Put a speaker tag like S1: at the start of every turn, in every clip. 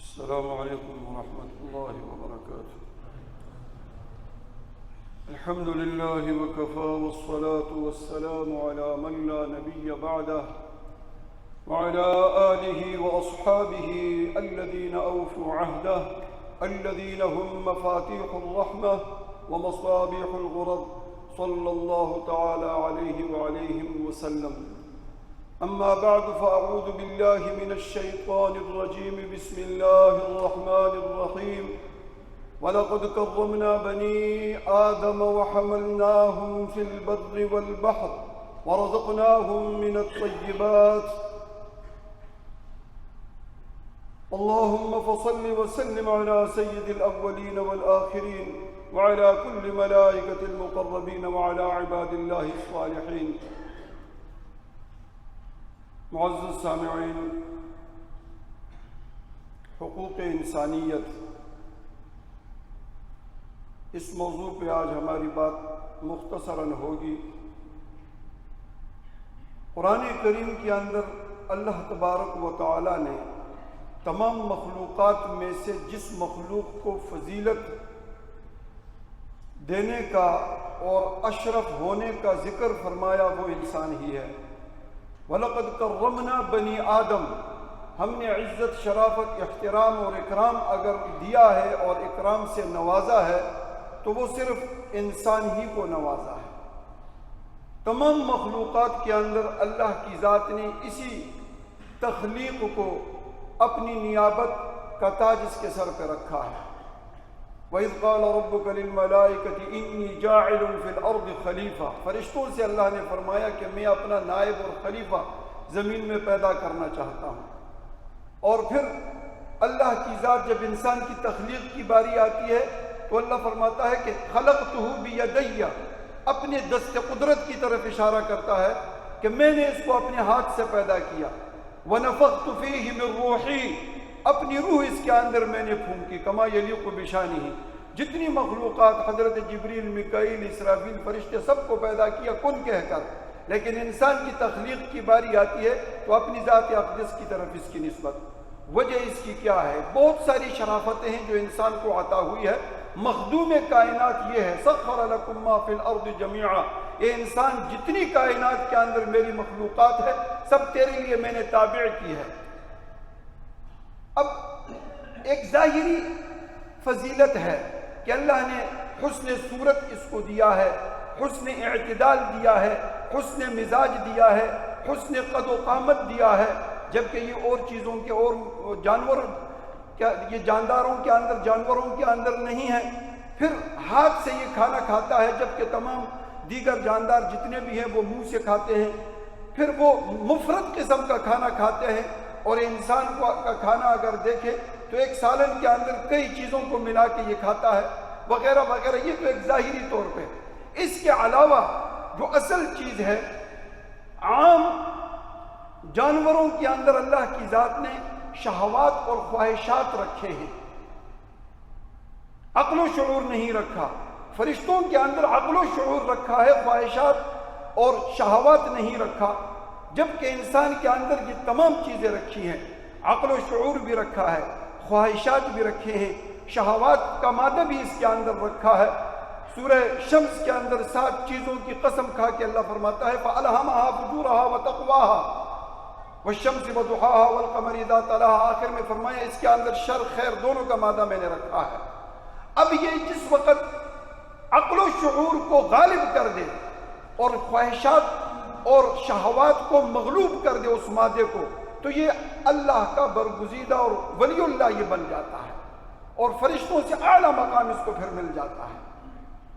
S1: السلام عليكم ورحمة الله وبركاته. الحمد لله وكفى والصلاة والسلام على من لا نبي بعده وعلى آله وأصحابه الذين أوفوا عهده الذين هم مفاتيح الرحمة ومصابيح الغرض صلى الله تعالى عليه وعليهم وسلم. أما بعد فأعوذ بالله من الشيطان الرجيم. بسم الله الرحمن الرحيم. وَلَقَدْ كَرَّمْنَا بَنِي آدَمَ وَحَمَلْنَاهُمْ فِي الْبَرِّ وَالْبَحْرِ وَرَزَقْنَاهُمْ مِنَ الطَّيِّبَاتِ. اللهم فصل وسلم على سيد الأولين والآخرين وعلى كل ملائكة المقربين وعلى عباد الله الصالحين. معزز سامعین، حقوق انسانیت، اس موضوع پہ آج ہماری بات مختصراً ہوگی۔ قرآن کریم کے اندر اللہ تبارک و تعالی نے تمام مخلوقات میں سے جس مخلوق کو فضیلت دینے کا اور اشرف ہونے کا ذکر فرمایا وہ انسان ہی ہے۔ وَلَقَدْ كَرَّمْنَا بَنِي آدم، ہم نے عزت، شرافت، احترام اور اکرام اگر دیا ہے اور اکرام سے نوازا ہے تو وہ صرف انسان ہی کو نوازا ہے۔ تمام مخلوقات کے اندر اللہ کی ذات نے اسی تخلیق کو اپنی نیابت کا تاج اس کے سر پہ رکھا ہے۔ وَإِذْ قَالَ رَبُّكَ لِلْمَلَائِكَةِ إِنِّي جَاعِلٌ فِي الْأَرْضِ خَلِيفَةً، فرشتوں سے اللہ نے فرمایا کہ میں اپنا نائب اور خلیفہ زمین میں پیدا کرنا چاہتا ہوں۔ اور پھر اللہ کی ذات جب انسان کی تخلیق کی باری آتی ہے تو اللہ فرماتا ہے کہ خَلَقْتُهُ بِيَدَيَّ، اپنے دست قدرت کی طرف اشارہ کرتا ہے کہ میں نے اس کو اپنے ہاتھ سے پیدا کیا۔ وَنَفَخْتُ فِيهِ مِن رُوحِي، اپنی روح اس کے اندر میں نے پھونکی۔ کما یلیق بشانہ، جتنی مخلوقات حضرت جبریل، میکائیل، اسرافیل فرشتے سب کو پیدا کیا کن کہہ کر، لیکن انسان کی تخلیق کی باری آتی ہے تو اپنی ذات اقدس کی طرف اس کی نسبت۔ وجہ اس کی کیا ہے؟ بہت ساری شرافتیں ہیں جو انسان کو عطا ہوئی ہے۔ مخدوم کائنات یہ ہے، سخر لکم ما فی الارض جمیعا، اے انسان جتنی کائنات کے اندر میری مخلوقات ہے سب تیرے لیے میں نے تابع کی ہے۔ اب ایک ظاہری فضیلت ہے کہ اللہ نے حسن صورت اس کو دیا ہے، حسن اعتدال دیا ہے، حسن مزاج دیا ہے، حسن قد و قامت دیا ہے، جبکہ یہ اور چیزوں کے اور جانور یہ جانداروں کے اندر، جانوروں کے اندر نہیں ہے۔ پھر ہاتھ سے یہ کھانا کھاتا ہے، جبکہ تمام دیگر جاندار جتنے بھی ہیں وہ منہ سے کھاتے ہیں۔ پھر وہ مفرد قسم کا کھانا کھاتے ہیں، اور انسان کا کھانا اگر دیکھے تو ایک سالن کے اندر کئی چیزوں کو ملا کے یہ کھاتا ہے وغیرہ وغیرہ۔ یہ تو ایک ظاہری طور پہ۔ اس کے علاوہ جو اصل چیز ہے، عام جانوروں کے اندر اللہ کی ذات نے شہوات اور خواہشات رکھے ہیں، عقل و شعور نہیں رکھا۔ فرشتوں کے اندر عقل و شعور رکھا ہے، خواہشات اور شہوات نہیں رکھا، جبکہ انسان کے اندر یہ تمام چیزیں رکھی ہیں۔ عقل و شعور بھی رکھا ہے، خواہشات بھی رکھے ہیں، شہوات کا مادہ بھی اس کے اندر رکھا ہے۔ سورہ شمس کے اندر 7 چیزوں کی قسم کھا کے اللہ فرماتا ہے فَأَلْهَمَهَا فُجُورَهَا وَتَقْوَاهَا وَالشَّمْسِ وَضُحَاهَا وَالْقَمَرِ إِذَا تَلَاهَا، آخر میں فرمایا اس کے اندر شر خیر دونوں کا مادہ میں نے رکھا ہے۔ اب یہ جس وقت عقل و شعور کو غالب کر دے اور خواہشات اور شہوات کو مغلوب کر دے اس مادے کو، تو یہ اللہ کا برگزیدہ اور ولی اللہ یہ بن جاتا ہے، اور فرشتوں سے اعلیٰ مقام اس کو پھر مل جاتا ہے۔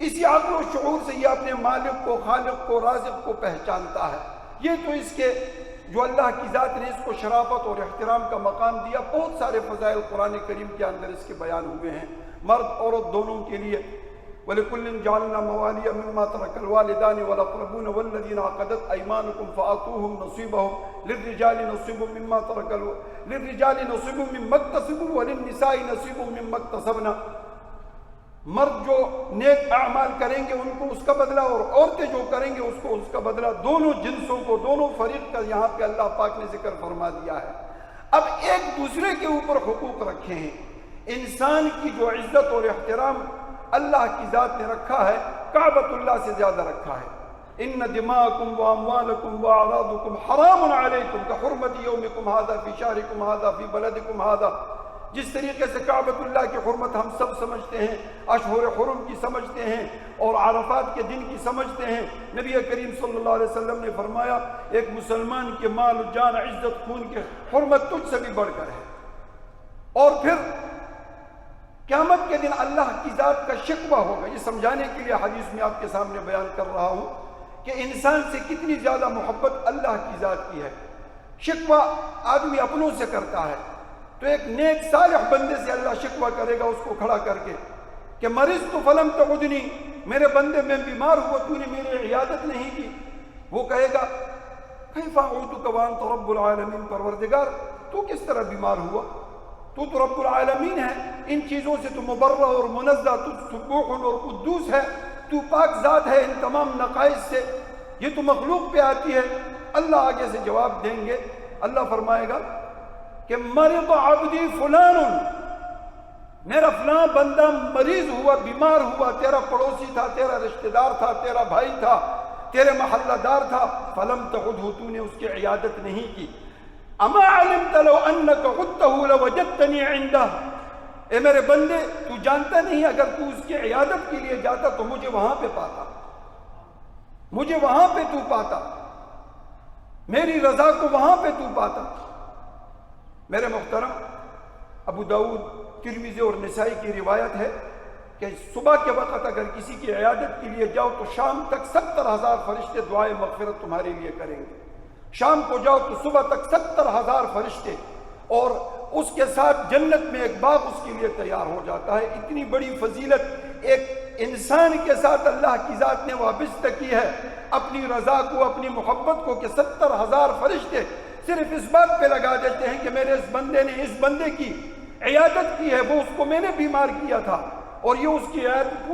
S1: اسی عقل و شعور سے یہ اپنے مالک کو، خالق کو، رازق کو پہچانتا ہے۔ یہ تو اس کے جو اللہ کی ذات نے اس کو شرافت اور احترام کا مقام دیا۔ بہت سارے فضائل قرآن کریم کے اندر اس کے بیان ہوئے ہیں، مرد عورت دونوں کے لیے۔ وَلِكُلٍّ جَعَلْنَا مَوَالِيَ مِمَّا تَرَكَ الْوَالِدَانِ وَالْأَقْرَبُونَ وَالَّذِينَ عَقَدَتْ أَيْمَانُكُمْ فَآتُوهُمْ نَصِيبَهُمْ لِلرِّجَالِ نَصِيبٌ مِّمَّا اكْتَسَبُوا وَلِلنِّسَاءِ نَصِيبٌ مِّمَّا اكْتَسَبْنَ، مرد جو نیک اعمال کریں گے ان کو اس کا بدلہ، اور عورتیں جو کریں گے اس کو اس کا بدلہ۔ دونوں جنسوں کو، دونوں فریق کا یہاں پہ اللہ پاک نے ذکر فرما دیا ہے۔ اب ایک دوسرے کے اوپر حقوق رکھے ہیں۔ انسان کی جو عزت اور احترام اللہ کی ذات نے رکھا ہے، کعبۃ اللہ سے زیادہ رکھا ہے۔ ان دماءکم واموالکم واعراضکم حرام علیکم کحرمت یومکم ھذا فی شہرکم ھذا فی بلدکم ھذا۔ جس طریقے سے کعبۃ اللہ کی حرمت ہم سب سمجھتے ہیں، اشہر حرم کی سمجھتے ہیں اور عرفات کے دن کی سمجھتے ہیں، نبی کریم صلی اللہ علیہ وسلم نے فرمایا ایک مسلمان کے مال جان عزت خون کی حرمت تجھ سے بھی بڑھ کر ہے۔ اور پھر قیامت کے دن اللہ کی ذات کا شکوہ ہوگا۔ یہ سمجھانے کے لیے حدیث میں آپ کے سامنے بیان کر رہا ہوں کہ انسان سے کتنی زیادہ محبت اللہ کی ذات کی ہے۔ شکوہ آدمی اپنوں سے کرتا ہے، تو ایک نیک صالح بندے سے اللہ شکوہ کرے گا اس کو کھڑا کر کے کہ مرضت فلم تعدنی، میرے بندے میں بیمار ہوا تو نے میری عیادت نہیں کی۔ وہ کہے گا کیف اعودک وانت رب العالمین، پروردگار تو کس طرح بیمار ہوا؟ تو رب العالمین ہے، ان چیزوں سے تو مبرہ اور منزہ، تو سبوح اور قدوس ہے، تو پاک ذات ہے ان تمام نقائص سے، یہ تو مخلوق پہ آتی ہے۔ اللہ آگے سے جواب دیں گے، اللہ فرمائے گا کہ مرض عبدی فلان، میرا فلاں بندہ مریض ہوا، بیمار ہوا، تیرا پڑوسی تھا، تیرا رشتہ دار تھا، تیرا بھائی تھا، تیرے محلہ دار تھا، فلم تعدہ، تو نے اس کی عیادت نہیں کی۔ اما علمت لو انک عدتہ لوجدتنی عندہ، اے میرے بندے تو جانتا نہیں اگر تو اس کی عیادت کے لیے جاتا تو مجھے وہاں پہ پاتا، مجھے وہاں پہ تو پاتا، میری رضا کو وہاں پہ تو پاتا۔ میرے محترم، ابو داؤد، ترمذی اور نسائی کی روایت ہے کہ صبح کے وقت اگر کسی کی عیادت کے لیے جاؤ تو شام تک 70,000 فرشتے دعائے مغفرت تمہارے لیے کریں گے۔ شام کو جاؤ تو صبح تک 70,000 فرشتے، اور اس کے ساتھ جنت میں ایک باغ اس کے لیے تیار ہو جاتا ہے۔ اتنی بڑی فضیلت ایک انسان کے ساتھ اللہ کی ذات نے وابستہ کی ہے اپنی رضا کو، اپنی محبت کو، کہ 70,000 فرشتے صرف اس بات پہ لگا دیتے ہیں کہ میرے اس بندے نے اس بندے کی عیادت کی ہے، وہ اس کو میں نے بیمار کیا تھا اور یہ اس کی عیادت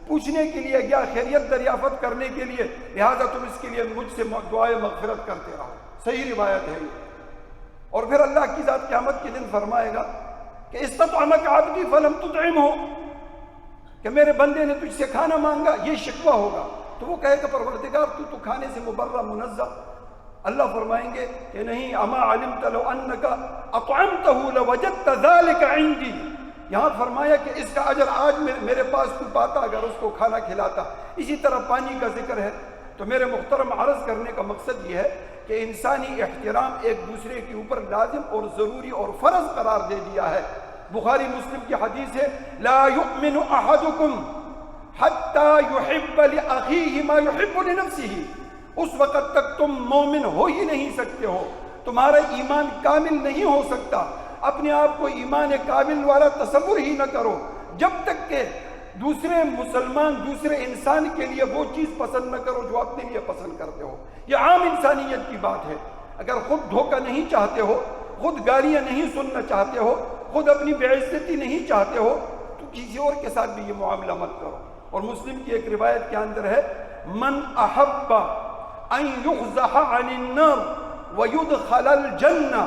S1: پوچھنے کے لیے گیا، خیریت دریافت کرنے کے لیے، لہذا تم اس کے لیے مجھ سے دعائے مغفرت کرتے رہو۔ صحیح روایت ہے یہ۔ اور پھر اللہ کی ذات قیامت کے دن فرمائے گا کہ استطعمک عبدی فلم تطعمہ، کہ میرے بندے نے تجھ سے کھانا مانگا، یہ شکوہ ہوگا۔ تو وہ کہے گا پروردگار تو کھانے سے مبرہ منزہ۔ اللہ فرمائیں گے کہ نہیں، اما علمت لو انک اطعمتہ لوجدت ذلک عندی، یہاں فرمایا کہ اس کا اجر آج میرے پاس تو پاتا اگر اس کو کھانا کھلاتا۔ اسی طرح پانی کا ذکر ہے۔ تو میرے محترم، عرض کرنے کا مقصد یہ ہے کہ انسانی احترام ایک دوسرے کے اوپر لازم اور ضروری اور فرض قرار دے دیا ہے۔ بخاری مسلم کی حدیث ہے، لا یؤمن احدکم حتی یحب لاخیہ ما یحب لنفسہ، اس وقت تک تم مومن ہو ہی نہیں سکتے ہو، تمہارا ایمان کامل نہیں ہو سکتا، اپنے آپ کو ایمان کامل والا تصور ہی نہ کرو جب تک کہ دوسرے مسلمان، دوسرے انسان کے لیے وہ چیز پسند نہ کرو جو اپنے لیے پسند کرتے ہو۔ یہ عام انسانیت کی بات ہے۔ اگر خود دھوکہ نہیں چاہتے ہو، خود گالیاں نہیں سننا چاہتے ہو، خود اپنی بے عزتی نہیں چاہتے ہو، تو کسی اور کے ساتھ بھی یہ معاملہ مت کرو۔ اور مسلم کی ایک روایت کے اندر ہے، من احب ان یخزح عن النار ویدخل الجنہ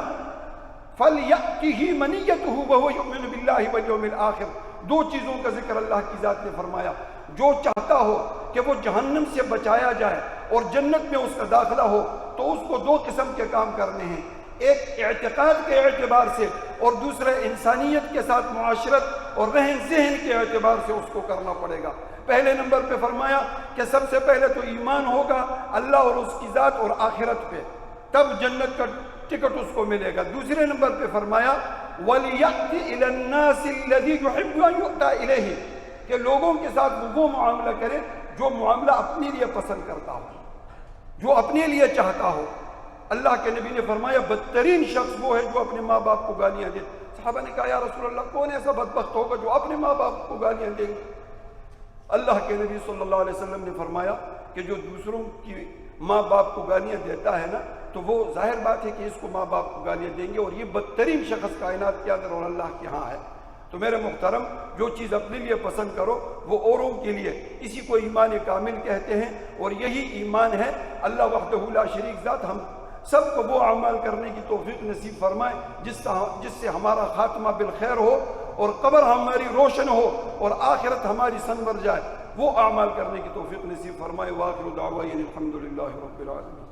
S1: فلیأتہ منیتہ وہو یؤمن باللہ والیوم الآخر۔ دو چیزوں کا ذکر اللہ کی ذات نے فرمایا، جو چاہتا ہو کہ وہ جہنم سے بچایا جائے اور جنت میں اس کا داخلہ ہو تو اس کو دو قسم کے کام کرنے ہیں، ایک اعتقاد کے اعتبار سے اور دوسرا انسانیت کے ساتھ معاشرت اور رہن سہن کے اعتبار سے اس کو کرنا پڑے گا۔ پہلے نمبر پہ فرمایا کہ سب سے پہلے تو ایمان ہوگا اللہ اور اس کی ذات اور آخرت پہ، تب جنت کا ٹکٹ اس کو ملے گا۔ دوسرے نمبر پہ فرمایا وَلْيَأْتِ إِلَى النَّاسِ الَّذِي يُحِبُّ أَن يُؤْتَى إِلَيْهِ، کہ لوگوں کے ساتھ وہ معاملہ کرے جو معاملہ اپنے لیے پسند کرتا ہو، جو اپنے لیے چاہتا ہو۔ اللہ کے نبی نے فرمایا بدترین شخص وہ ہے جو اپنے ماں باپ کو گالیاں دے۔ صحابہ نے کہا یا رسول اللہ کون ایسا بدبخت ہوگا جو اپنے ماں باپ کو گالیاں دے گا؟ اللہ کے نبی صلی اللہ علیہ وسلم نے فرمایا کہ جو دوسروں کی ماں باپ کو گالیاں دیتا ہے نا، تو وہ ظاہر بات ہے کہ اس کو ماں باپ کو گالیاں دیں گے، اور یہ بدترین شخص کائنات کے اندر اور اللہ کے ہاں ہے۔ تو میرے محترم، جو چیز اپنے لیے پسند کرو وہ اوروں کے لیے، اسی کو ایمان کامل کہتے ہیں، اور یہی ایمان ہے۔ اللہ وحدہ لا شریک ذات ہم سب کو وہ اعمال کرنے کی توفیق نصیب فرمائے جس سے ہمارا خاتمہ بالخیر ہو اور قبر ہماری روشن ہو اور آخرت ہماری سنور جائے، وہ اعمال کرنے کی توفیق نصیب فرمائے۔ وآخر دعوانا الحمدللہ رب العالمین۔